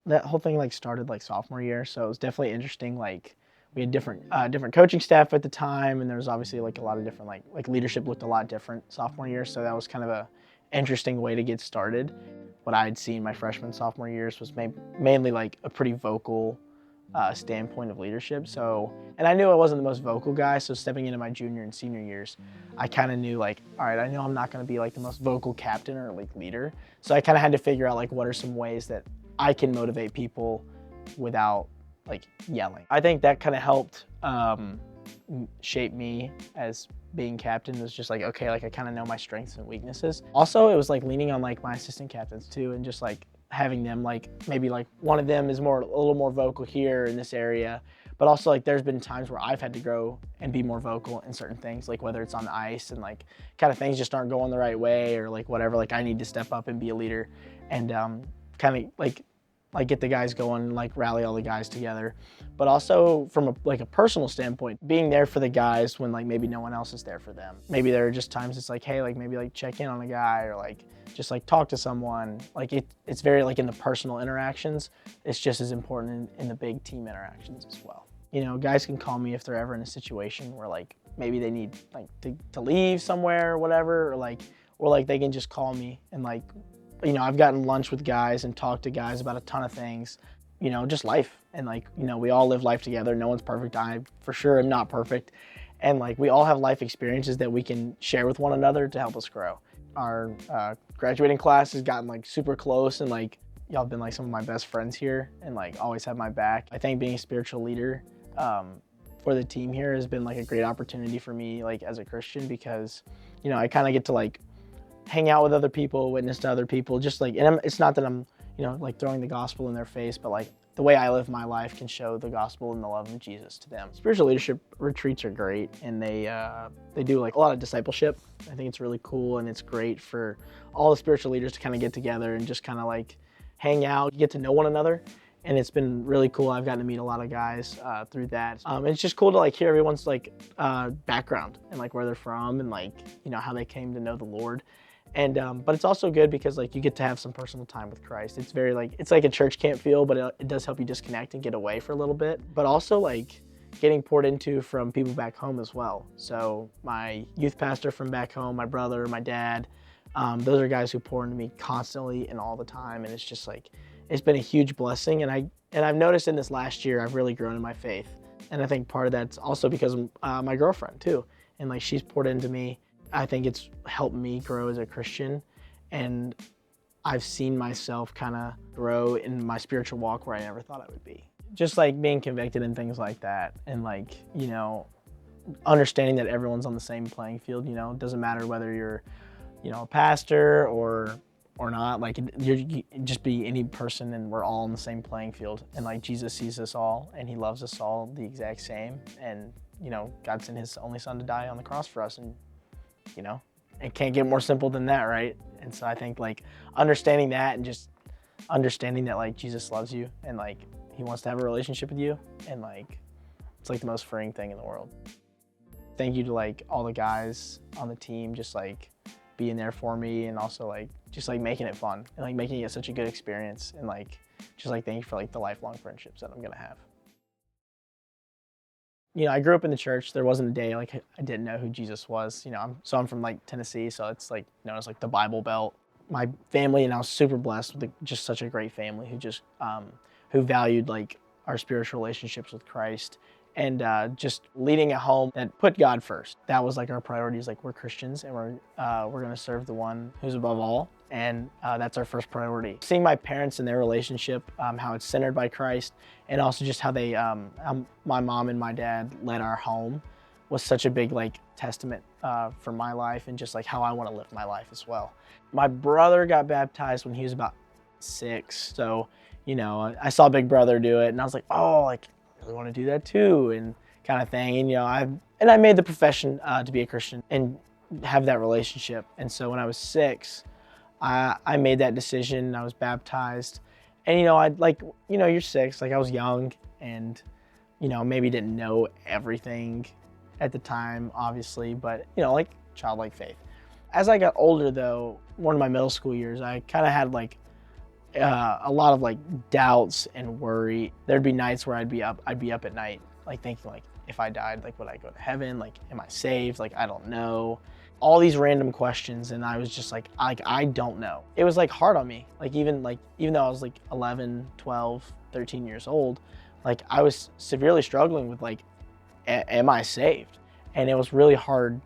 that whole thing like started like sophomore year, so it was definitely interesting. Like we had different coaching staff at the time, and there was obviously like a lot of different like leadership looked a lot different sophomore year, so that was kind of a interesting way to get started. What I had seen my freshman sophomore years was mainly like a pretty vocal standpoint of leadership. So, and I knew I wasn't the most vocal guy, so stepping into my junior and senior years, I kind of knew like, all right, I know I'm not going to be like the most vocal captain or like leader. So I kind of had to figure out like what are some ways that I can motivate people without like yelling. I think that kind of helped shape me as being captain. Was just like, okay, like I kind of know my strengths and weaknesses. Also, it was like leaning on like my assistant captains too, and just like having them like maybe like one of them is a little more vocal here in this area, but also like there's been times where I've had to grow and be more vocal in certain things, like whether it's on the ice and like kind of things just aren't going the right way or like whatever, like I need to step up and be a leader and kind of like get the guys going and like rally all the guys together. But also from a personal standpoint, being there for the guys when like maybe no one else is there for them. Maybe there are just times it's like, hey, like maybe like check in on a guy or like just like talk to someone. Like it's very like in the personal interactions, it's just as important in the big team interactions as well. You know, guys can call me if they're ever in a situation where like maybe they need like to leave somewhere or whatever, or like they can just call me and like, you know, I've gotten lunch with guys and talked to guys about a ton of things, you know, just life. And like, you know, we all live life together. No one's perfect. I for sure am not perfect. And like, we all have life experiences that we can share with one another to help us grow. Our graduating class has gotten like super close, and like y'all have been like some of my best friends here and like always have my back. I think being a spiritual leader for the team here has been like a great opportunity for me, like as a Christian, because, you know, I kind of get to like hang out with other people, witness to other people, just like, and it's not that I'm, you know, like throwing the gospel in their face, but like the way I live my life can show the gospel and the love of Jesus to them. Spiritual leadership retreats are great, and they do like a lot of discipleship. I think it's really cool, and it's great for all the spiritual leaders to kind of get together and just kind of like hang out, get to know one another. And it's been really cool. I've gotten to meet a lot of guys through that. It's just cool to like hear everyone's like background and like where they're from and like, you know, how they came to know the Lord. And but it's also good because like you get to have some personal time with Christ. It's very like, it's like a church camp feel, but it does help you disconnect and get away for a little bit. But also like getting poured into from people back home as well. So my youth pastor from back home, my brother, my dad, those are guys who pour into me constantly and all the time. And it's just like, it's been a huge blessing. And I've noticed in this last year, I've really grown in my faith. And I think part of that's also because of my girlfriend too. And like she's poured into me. I think it's helped me grow as a Christian, and I've seen myself kind of grow in my spiritual walk where I never thought I would be. Just like being convicted and things like that, and like, you know, understanding that everyone's on the same playing field. You know, it doesn't matter whether you're, you know, a pastor or not. Like you just be any person, and we're all on the same playing field. And like Jesus sees us all, and He loves us all the exact same. And you know, God sent His only Son to die on the cross for us, and you know, it can't get more simple than that, right? And so I think like understanding that and just understanding that like Jesus loves you and like He wants to have a relationship with you, and like it's like the most freeing thing in the world. Thank you to like all the guys on the team just like being there for me, and also like just like making it fun and like making it such a good experience, and like just like thank you for like the lifelong friendships that I'm gonna have. You know, I grew up in the church. There wasn't a day like I didn't know who Jesus was. You know, I'm from like Tennessee, so it's like known as like the Bible Belt. My family, and I was super blessed with just such a great family who just who valued like our spiritual relationships with Christ, and just leading a home that put God first. That was like our priorities. Like we're Christians, and we're going to serve the one who's above all, and that's our first priority. Seeing my parents and their relationship, how it's centered by Christ, and also just how they, my mom and my dad led our home, was such a big like testament for my life and just like how I want to live my life as well. My brother got baptized when he was about 6, so you know, I saw Big Brother do it, and I was like, oh, like I really want to do that too, and kind of thing. And you know, I made the profession to be a Christian and have that relationship. And so when I was 6, I made that decision. I was baptized, and you know, I like, you know, you're 6, like I was young, and you know, maybe didn't know everything at the time, obviously, but you know, like childlike faith. As I got older, though, one of my middle school years, I kind of had like a lot of like doubts and worry. There'd be nights where I'd be up at night, like thinking like, if I died, like would I go to heaven? Like, am I saved? Like, I don't know. All these random questions, and I was just like I don't know. It was like hard on me. Even though I was like 11, 12, 13 years old, like I was severely struggling with like, am I saved? And it was really hard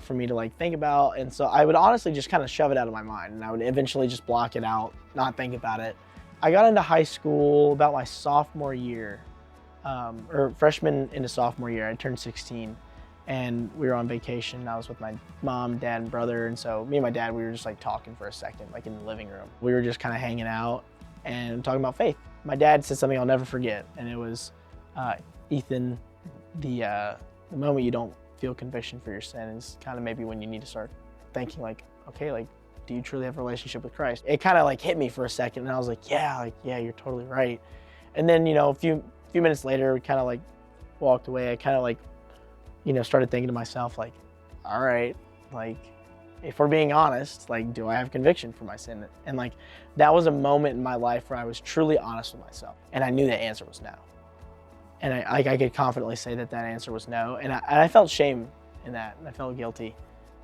for me to like think about. And so I would honestly just kind of shove it out of my mind, and I would eventually just block it out, not think about it. I got into high school about my sophomore year, or freshman into sophomore year. I turned 16, and we were on vacation. I was with my mom, dad, and brother. And so me and my dad, we were just like talking for a second, like in the living room. We were just kind of hanging out and talking about faith. My dad said something I'll never forget, and it was, Ethan, the moment you don't feel conviction for your sin is kind of maybe when you need to start thinking like, okay, like, do you truly have a relationship with Christ? It kind of like hit me for a second, and I was like, yeah, you're totally right. And then, a few minutes later, we kind of like walked away. I kind of like, started thinking to myself like, all right, like, if we're being honest, like, do I have conviction for my sin? And like, that was a moment in my life where I was truly honest with myself, and I knew the answer was no. And I could confidently say that answer was no. And I felt shame in that, and I felt guilty.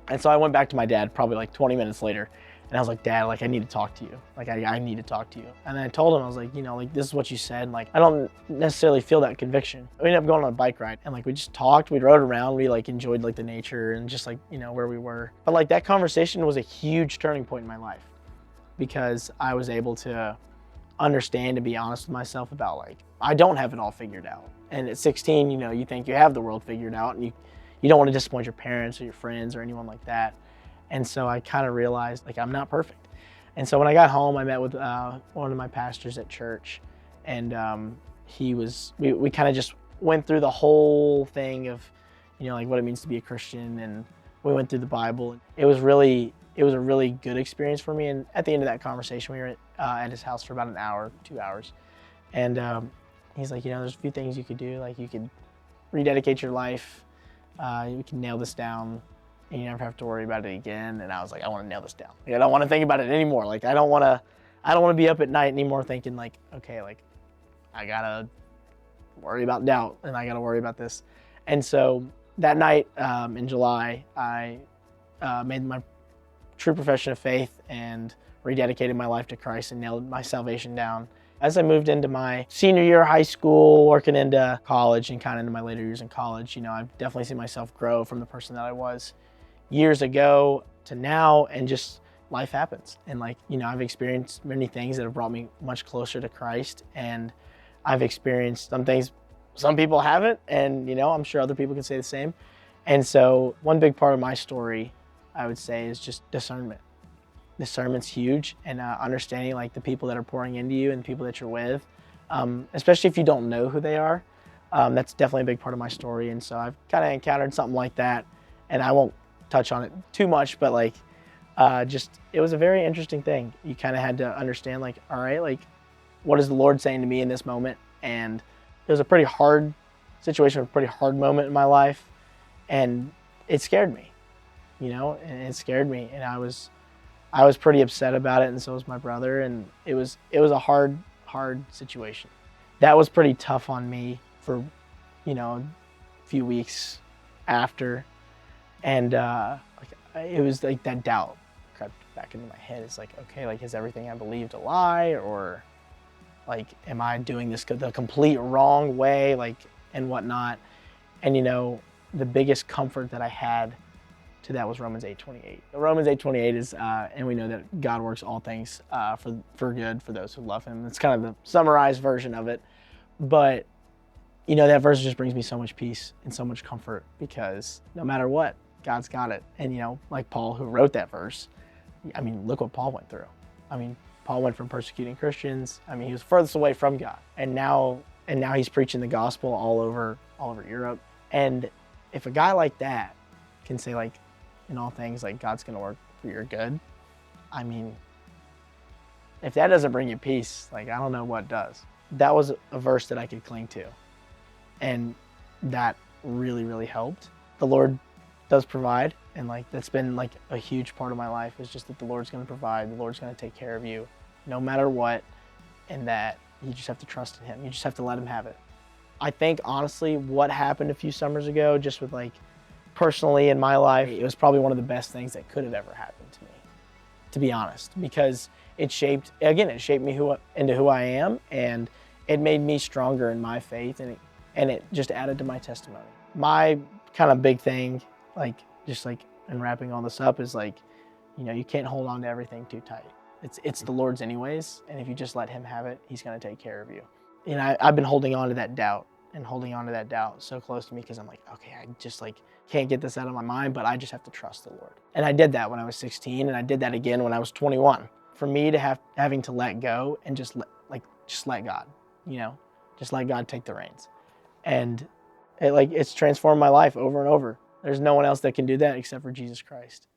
And so I went back to my dad probably like 20 minutes later, and I was like, Dad, like, I need to talk to you. Like, I need to talk to you. And then I told him, I was like, like, this is what you said. And like, I don't necessarily feel that conviction. We ended up going on a bike ride, and like, we just talked, we rode around, we like enjoyed like the nature and just like, where we were. But like, that conversation was a huge turning point in my life, because I was able to understand and be honest with myself about like, I don't have it all figured out. And at 16, you think you have the world figured out, and you don't want to disappoint your parents or your friends or anyone like that. And so I kind of realized like, I'm not perfect. And so when I got home, I met with one of my pastors at church, and we kind of just went through the whole thing of, like what it means to be a Christian. And we went through the Bible. It was a really good experience for me. And at the end of that conversation, we were at his house for about an hour, 2 hours. And he's like, there's a few things you could do. Like, you could rededicate your life. You can nail this down, and you never have to worry about it again. And I was like, I want to nail this down. Like, I don't want to think about it anymore. Like, I don't want to be up at night anymore thinking like, okay, like, I gotta worry about doubt, and I gotta worry about this. And so that night in July, I made my true profession of faith and rededicated my life to Christ and nailed my salvation down. As I moved into my senior year of high school, working into college, and kind of into my later years in college, I've definitely seen myself grow from the person that I was years ago to now, and just life happens. And like, I've experienced many things that have brought me much closer to Christ, and I've experienced some things some people haven't, and I'm sure other people can say the same. And so one big part of my story, I would say, is just discernment. Discernment's huge, and understanding like the people that are pouring into you and the people that you're with, especially if you don't know who they are. That's definitely a big part of my story. And so I've kind of encountered something like that, and I won't touch on it too much, but like, it was a very interesting thing. You kind of had to understand like, all right, like, what is the Lord saying to me in this moment? And it was a pretty hard situation, a pretty hard moment in my life, and it scared me, and it scared me, and I was pretty upset about it, and so was my brother, and it was a hard situation. That was pretty tough on me for, a few weeks after, and it was like that doubt crept back into my head. It's like, okay, like, is everything I believed a lie, or like, am I doing this the complete wrong way, like, and whatnot? And the biggest comfort that I had to that was Romans 8:28. Romans 8:28 is, and we know that God works all things for good for those who love Him. It's kind of the summarized version of it, but that verse just brings me so much peace and so much comfort, because no matter what, God's got it. And like Paul, who wrote that verse, I mean, look what Paul went through. I mean, Paul went from persecuting Christians. I mean, he was furthest away from God, and now he's preaching the gospel all over Europe. And if a guy like that can say, like, in all things, like, God's going to work for your good, I mean, if that doesn't bring you peace, like, I don't know what does. That was a verse that I could cling to, and that really, really helped. The Lord does provide, and like, that's been like a huge part of my life, is just that the Lord's going to provide, the Lord's going to take care of you. no matter what, and that you just have to trust in him. You just have to let him have it. I think honestly what happened a few summers ago, just with like personally in my life, it was probably one of the best things that could have ever happened to me, to be honest, because it shaped me into who I am, and it made me stronger in my faith, and it just added to my testimony. My kind of big thing, like just like in wrapping all this up, is like, you can't hold on to everything too tight. It's the Lord's anyways, and if you just let him have it, he's going to take care of you. I've been holding on to that doubt so close to me, because I'm like, okay, I just like can't get this out of my mind, but I just have to trust the Lord. And I did that when I was 16, and I did that again when I was 21. For me to having to let go and just let God, just let God take the reins. And it's transformed my life over and over. There's no one else that can do that except for Jesus Christ.